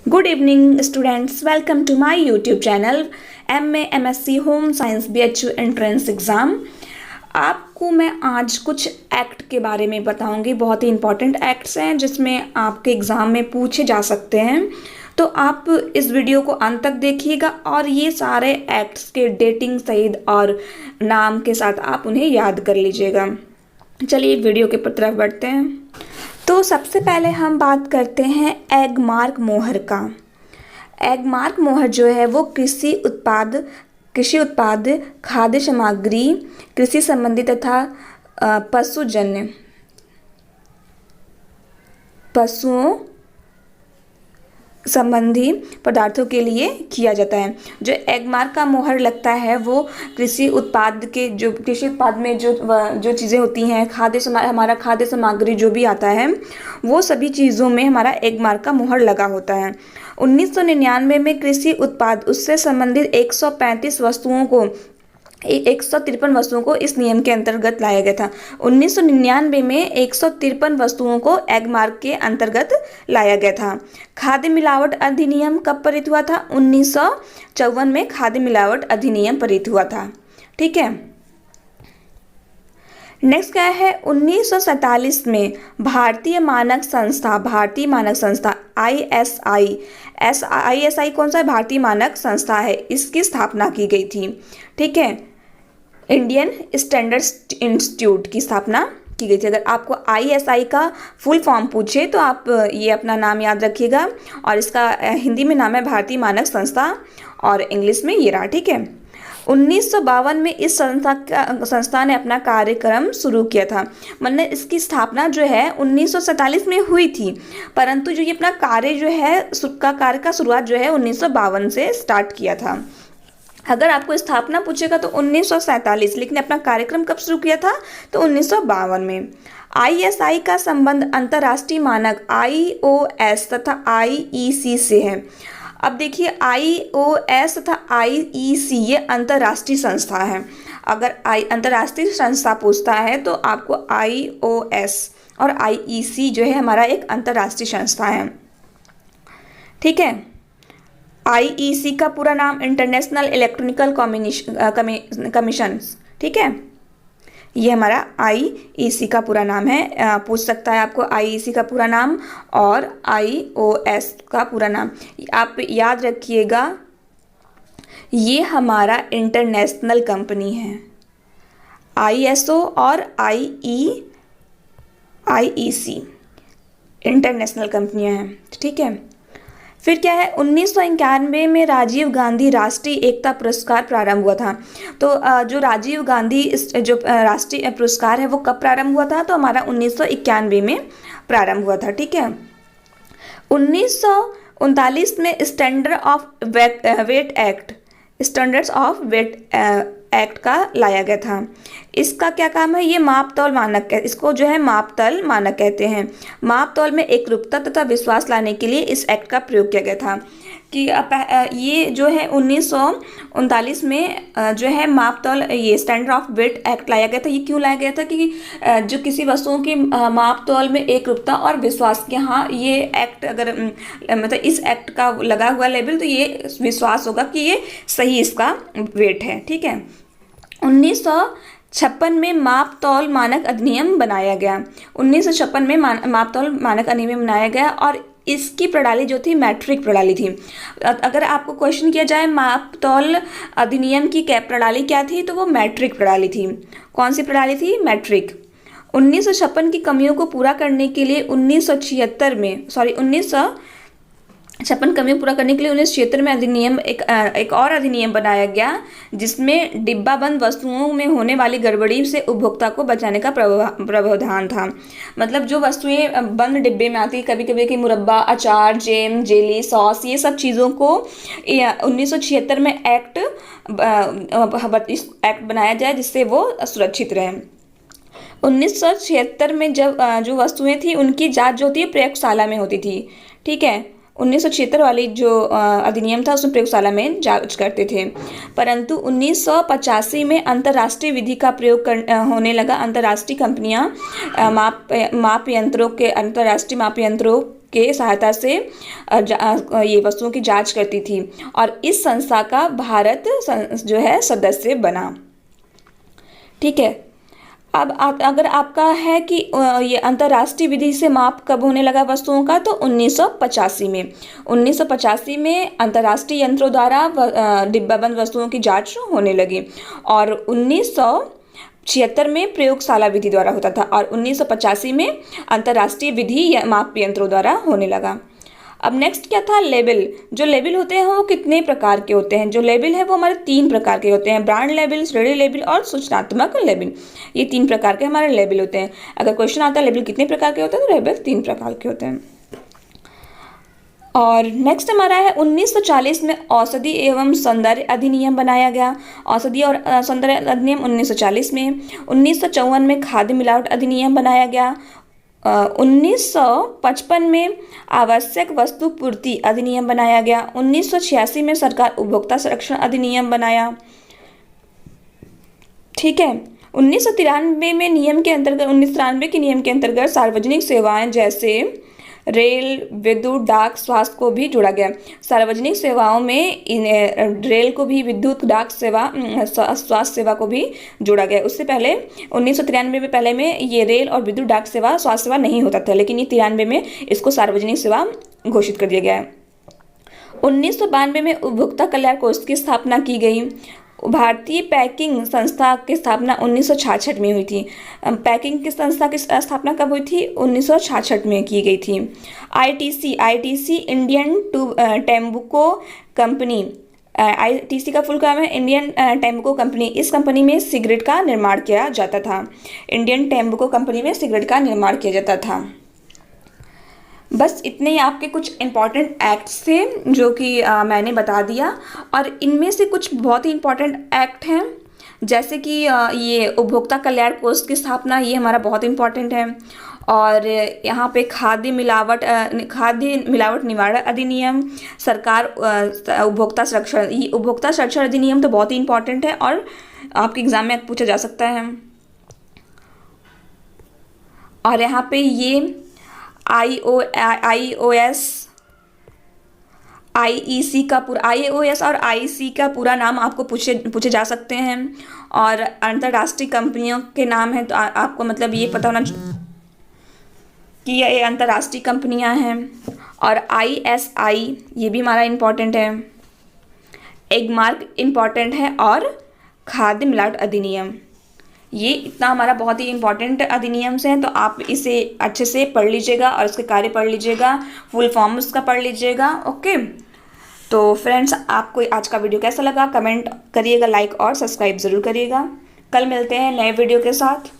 Good evening students, welcome to my YouTube channel MA MSc home science BHU entrance exam. आपको मैं आज कुछ act के बारे में बताऊंगी। बहुत ही इंपॉर्टेंट एक्ट्स हैं जिसमें आपके एग्ज़ाम में पूछे जा सकते हैं। तो आप इस वीडियो को अंत तक देखिएगा और ये सारे एक्ट्स के डेटिंग सहित और नाम के साथ आप उन्हें याद कर लीजिएगा। चलिए वीडियो के तरफ बढ़ते हैं। तो सबसे पहले हम बात करते हैं एगमार्क मोहर का। एगमार्क मोहर जो है वो कृषि उत्पाद, खाद्य सामग्री, कृषि संबंधी तथा पशुओं संबंधी पदार्थों के लिए किया जाता है। जो एगमार्क का मोहर लगता है वो कृषि उत्पाद में जो चीज़ें होती हैं, हमारा खाद्य सामग्री जो भी आता है वो सभी चीज़ों में हमारा एगमार्क का मोहर लगा होता है। 1999 में कृषि उत्पाद उससे संबंधित 153 वस्तुओं को इस नियम के अंतर्गत लाया गया था। 1999 में 153 वस्तुओं को एगमार्क के अंतर्गत लाया गया था। खाद्य मिलावट अधिनियम कब पारित हुआ था? 1954 में खाद्य मिलावट अधिनियम पारित हुआ था। ठीक है, नेक्स्ट क्या है? 1947 में भारतीय मानक संस्था ISI कौन सा है? भारतीय मानक संस्था है, इसकी स्थापना की गई थी। ठीक है, इंडियन स्टैंडर्ड इंस्टीट्यूट की स्थापना की गई थी। अगर आपको ISI का फुल फॉर्म पूछे तो आप ये अपना नाम याद रखिएगा, और इसका हिंदी में नाम है भारतीय मानक संस्था और इंग्लिश में ये रहा। ठीक है, 1952 में इस संस्था ने अपना कार्यक्रम शुरू किया था। मतलब इसकी स्थापना जो है 1947 में हुई थी, परंतु जो ये अपना कार्य का शुरुआत जो है 1952 से स्टार्ट किया था। अगर आपको स्थापना पूछेगा तो 1947, लेकिन अपना कार्यक्रम कब शुरू किया था? तो 1952 में। ISI का संबंध अंतर्राष्ट्रीय मानक IOS तथा IEC से है। अब देखिए, IOS तथा IEC ये अंतर्राष्ट्रीय संस्था है। अगर अंतर्राष्ट्रीय संस्था पूछता है तो आपको IOS और IEC जो है हमारा एक अंतर्राष्ट्रीय संस्था है। ठीक है, IEC का पूरा नाम इंटरनेशनल इलेक्ट्रॉनिकल कमीशन। ठीक है, ये हमारा IEC का पूरा नाम है। पूछ सकता है आपको IEC का पूरा नाम और IOS का पूरा नाम। आप याद रखिएगा, ये हमारा इंटरनेशनल कंपनी है। ISO और IEC इंटरनेशनल कंपनियां हैं। ठीक है, फिर क्या है? 1991 में राजीव गांधी राष्ट्रीय एकता पुरस्कार प्रारंभ हुआ था। तो जो राजीव गांधी जो राष्ट्रीय पुरस्कार है वो कब प्रारंभ हुआ था? तो हमारा 1991 में प्रारंभ हुआ था। ठीक है, 1939 में स्टैंडर्ड्स ऑफ वेट एक्ट का लाया गया था। इसका क्या काम है? ये मापतौल मानक है, इसको जो है मापतौल मानक कहते हैं। मापतौल में एकरूपता तथा विश्वास लाने के लिए इस एक्ट का प्रयोग किया गया था। कि ये जो है 1939 में जो है मापतौल, ये स्टैंडर्ड ऑफ वेट एक्ट लाया गया था। ये क्यों लाया गया था? कि जो किसी वस्तुओं की मापतौल में एकरूपता और विश्वास के, हाँ ये एक्ट अगर मतलब इस एक्ट का लगा हुआ लेबल, तो ये विश्वास होगा कि ये सही इसका वेट है। ठीक है, 1956 में मापतौल मानक अधिनियम बनाया गया। 1956 में मापतौल मानक अधिनियम बनाया गया और इसकी प्रणाली जो थी मैट्रिक प्रणाली थी। अगर आपको क्वेश्चन किया जाए मापतौल अधिनियम की प्रणाली क्या थी, तो वो मैट्रिक प्रणाली थी। कौन सी प्रणाली थी? मैट्रिक। 1956 की कमियों को पूरा करने के लिए 1956 कमियों पूरा करने के लिए 1976 में एक और अधिनियम बनाया गया, जिसमें डिब्बाबंद वस्तुओं में होने वाली गड़बड़ी से उपभोक्ता को बचाने का प्रावधान था। मतलब जो वस्तुएं बंद डिब्बे में आती, कभी कभी की मुरब्बा, अचार, जैम, जेली, सॉस, ये सब चीज़ों को 1976 में एक्ट बनाया जाए जिससे वो सुरक्षित रहे। 1976 में जब जो वस्तुएं थी उनकी जांच जो होती है प्रयोगशाला में होती थी। ठीक है, 1976 वाली जो अधिनियम था उसमें प्रयोगशाला में जांच करते थे, परंतु 1985 में अंतर्राष्ट्रीय विधि का प्रयोग होने लगा। अंतर्राष्ट्रीय कंपनियां अंतर्राष्ट्रीय माप यंत्रों के सहायता से ये वस्तुओं की जांच करती थी और इस संस्था का भारत जो है सदस्य बना। ठीक है। अब अगर आपका है कि ये अंतर्राष्ट्रीय विधि से माप कब होने लगा वस्तुओं का, तो 1985 में 1985 में अंतर्राष्ट्रीय यंत्रों द्वारा डिब्बाबंद वस्तुओं की जांच होने लगी और 1976 में प्रयोगशाला विधि द्वारा होता था और 1985 में अंतर्राष्ट्रीय विधि माप यंत्रों द्वारा होने लगा। अब नेक्स्ट क्या था, लेबल। जो लेबल होते हैं वो कितने प्रकार के होते हैं? जो लेबल है वो हमारे 3 प्रकार के होते हैं, ब्रांड लेबल, श्रेणी लेबल और सूचनात्मक लेबल। ये 3 प्रकार के हमारे लेबल होते हैं। अगर क्वेश्चन आता है लेबल कितने प्रकार के होते हैं, तो लेबल 3 प्रकार के होते हैं। और नेक्स्ट हमारा है 1940 में औषधि एवं सौंदर्य अधिनियम बनाया गया। औषधि और सौंदर्य अधिनियम 1940 में। 1954 में खाद्य मिलावट अधिनियम बनाया गया। 1955 में आवश्यक वस्तु पूर्ति अधिनियम बनाया गया। 1986 में सरकार उपभोक्ता संरक्षण अधिनियम बनाया। ठीक है। 1993 में नियम के अंतर्गत 1993 के नियम के अंतर्गत सार्वजनिक सेवाएं जैसे रेल, विद्युत, डाक, स्वास्थ्य को भी जोड़ा गया। सार्वजनिक सेवाओं में रेल को भी, विद्युत, डाक सेवा, स्वास्थ्य सेवा को भी जोड़ा गया। उससे पहले 1993 में पहले में ये रेल और विद्युत, डाक सेवा, स्वास्थ्य सेवा नहीं होता था, लेकिन ये 93 में इसको सार्वजनिक सेवा घोषित कर दिया गया है। 1992 में उपभोक्ता कल्याण कोष की स्थापना की गई। भारतीय पैकिंग संस्था की स्थापना 1966 में हुई थी। पैकिंग की संस्था की स्थापना कब हुई थी? 1966 में की गई थी। आईटीसी इंडियन टैम्बुको कंपनी, आईटीसी का फुल फॉर्म है इंडियन टैम्बुको कंपनी। इस कंपनी में सिगरेट का निर्माण किया जाता था। इंडियन टैम्बुको कंपनी में सिगरेट का निर्माण किया जाता था। बस इतने ही आपके कुछ इम्पॉर्टेंट एक्ट्स थे जो कि मैंने बता दिया और इनमें से कुछ बहुत ही इम्पॉर्टेंट एक्ट हैं, जैसे कि ये उपभोक्ता कल्याण कोष की स्थापना, ये हमारा बहुत इम्पॉर्टेंट है। और यहाँ पे खाद्य मिलावट निवारण अधिनियम, सरकार उपभोक्ता संरक्षण, ये उपभोक्ता संरक्षण अधिनियम तो बहुत ही इम्पॉर्टेंट है और आपके एग्जाम में पूछा जा सकता है। और यहाँ पे ये आईओएस और आईसी का पूरा नाम आपको पूछे जा सकते हैं और अंतर्राष्ट्रीय कंपनियों के नाम है, तो आपको मतलब ये पता होना कि ये अंतर्राष्ट्रीय कंपनियां हैं। और आईएसआई ये भी हमारा इम्पोर्टेंट है। एगमार्क इम्पॉर्टेंट है और खाद्य मिलावट अधिनियम, ये इतना हमारा बहुत ही इम्पॉर्टेंट अधिनियम्स हैं, तो आप इसे अच्छे से पढ़ लीजिएगा और उसके कार्य पढ़ लीजिएगा, फुल फॉर्म उसका पढ़ लीजिएगा। ओके, तो फ्रेंड्स आपको आज का वीडियो कैसा लगा कमेंट करिएगा, लाइक और सब्सक्राइब ज़रूर करिएगा। कल मिलते हैं नए वीडियो के साथ।